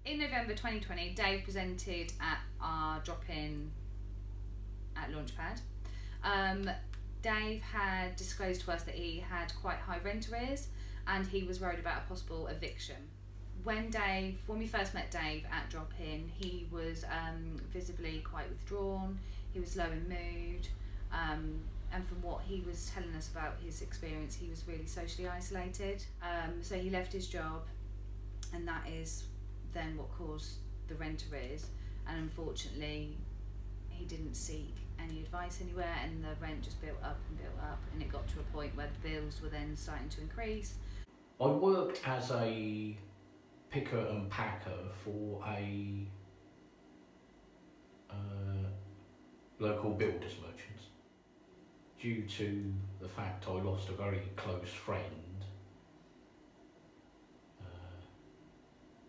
In November 2020, Dave presented at our drop-in at Launchpad. Dave had disclosed to us that he had quite high rent arrears and he was worried about a possible eviction. When we first met Dave at drop-in, he was visibly quite withdrawn, he was low in mood, and from what he was telling us about his experience, he was really socially isolated. So he left his job, and that is then what caused the rent arrears, and unfortunately he didn't seek any advice anywhere, and the rent just built up, and it got to a point where the bills were then starting to increase. I worked as a picker and packer for a local builders merchant. Due to the fact I lost a very close friend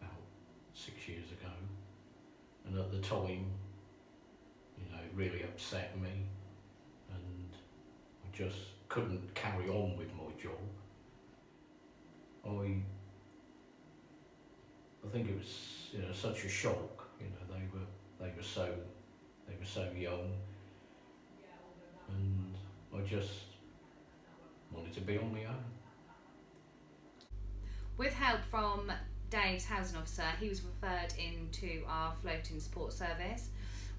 about 6 years ago, and at the time, you know, it really upset me, and I just couldn't carry on with my job. I think it was, you know, such a shock. You know, they were so young, and I just wanted to be on my own. With help from Dave's housing officer, he was referred into our floating support service,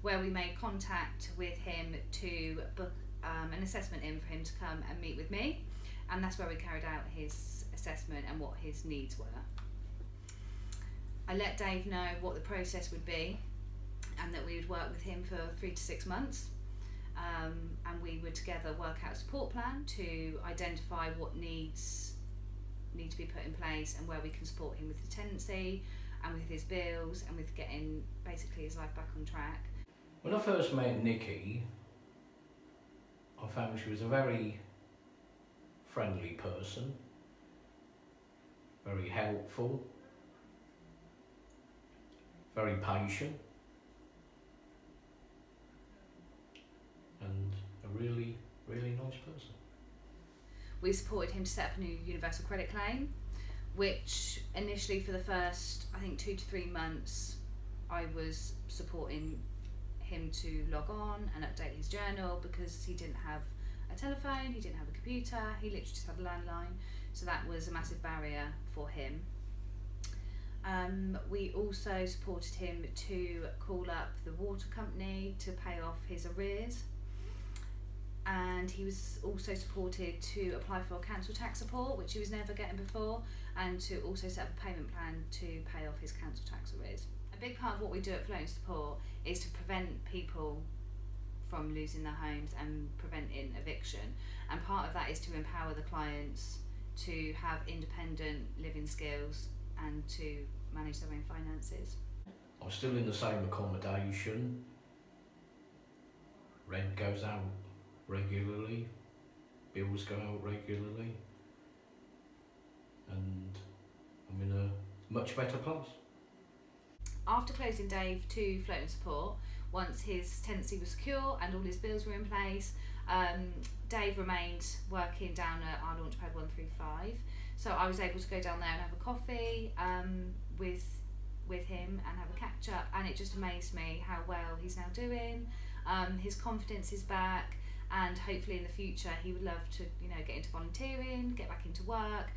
where we made contact with him to book an assessment in for him to come and meet with me, and that's where we carried out his assessment and what his needs were. I let Dave know what the process would be and that we would work with him for 3 to 6 months, and we would together work out a support plan to identify what needs need to be put in place and where we can support him with the tenancy and with his bills and with getting basically his life back on track. When I first met Nikki, I found she was a very friendly person, very helpful, very patient, and a really, really nice person. We supported him to set up a new universal credit claim, which initially for the first, I think, 2 to 3 months, I was supporting him to log on and update his journal because he didn't have a telephone, he didn't have a computer, he literally just had a landline, so that was a massive barrier for him. We also supported him to call up the water company to pay off his arrears, and he was also supported to apply for council tax support, which he was never getting before, and to also set up a payment plan to pay off his council tax arrears. A big part of what we do at Floating Support is to prevent people from losing their homes and preventing eviction, and part of that is to empower the clients to have independent living skills and to manage their own finances. I'm still in the same accommodation, rent goes out regularly, bills go out regularly, and I'm in a much better place. After closing Dave to Floating Support, once his tenancy was secure and all his bills were in place, Dave remained working down at our Launchpad 135. So I was able to go down there and have a coffee with him and have a catch up, and it just amazed me how well he's now doing. His confidence is back, and hopefully in the future he would love to, you know, get into volunteering, get back into work.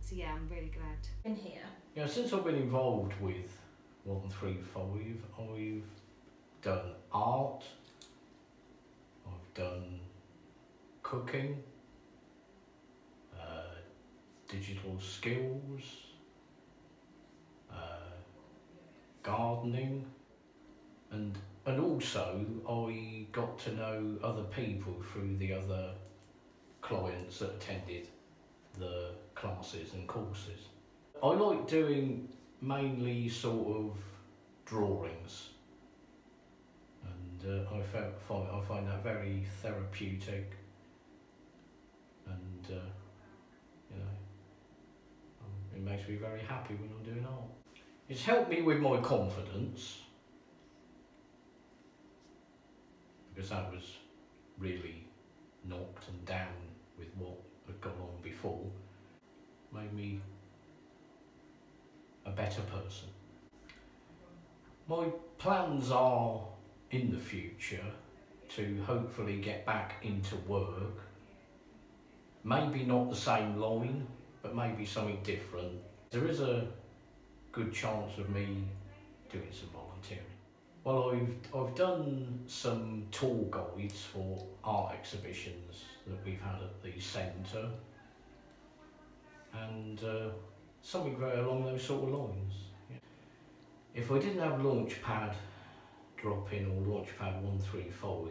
So yeah, I'm really glad. In here. Yeah, since I've been involved with 135, I've done art, I've done cooking, digital skills, gardening, and also I got to know other people through the other clients that attended the classes and courses. I like doing mainly sort of drawings, and I find that very therapeutic, and you know, it makes me very happy when I'm doing art. It's helped me with my confidence, because that was really knocked and down with what had gone on before. Made me a better person. My plans are in the future to hopefully get back into work. Maybe not the same line, but maybe something different. There is a good chance of me doing some volunteering. Well, I've done some tour guides for art exhibitions that we've had at the centre, and something very along those sort of lines. If I didn't have Launchpad drop-in or Launchpad 135,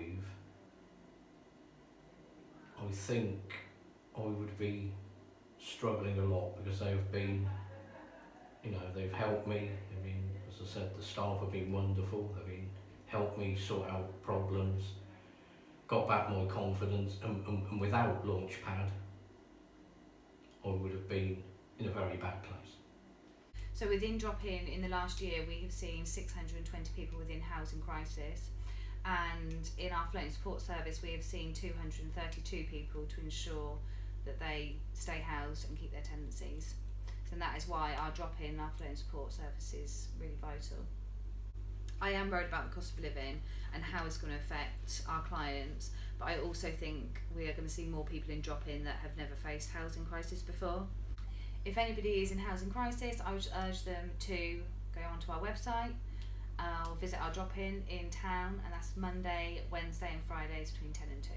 I think I would be struggling a lot, because they've been, they've helped me. I mean, as I said, the staff have been wonderful. They've been helped me sort out problems, got back my confidence, and without Launchpad, I would have been in a very bad place. So within drop-in, in the last year, we have seen 620 people within housing crisis, and in our floating support service, we have seen 232 people to ensure that they stay housed and keep their tenancies. And that is why our drop-in, our floating support service is really vital. I am worried about the cost of living and how it's going to affect our clients, but I also think we are going to see more people in drop-in that have never faced housing crisis before. If anybody is in housing crisis, I would urge them to go onto our website or visit our drop-in in town, and that's Monday, Wednesday and Fridays between 10 and 2.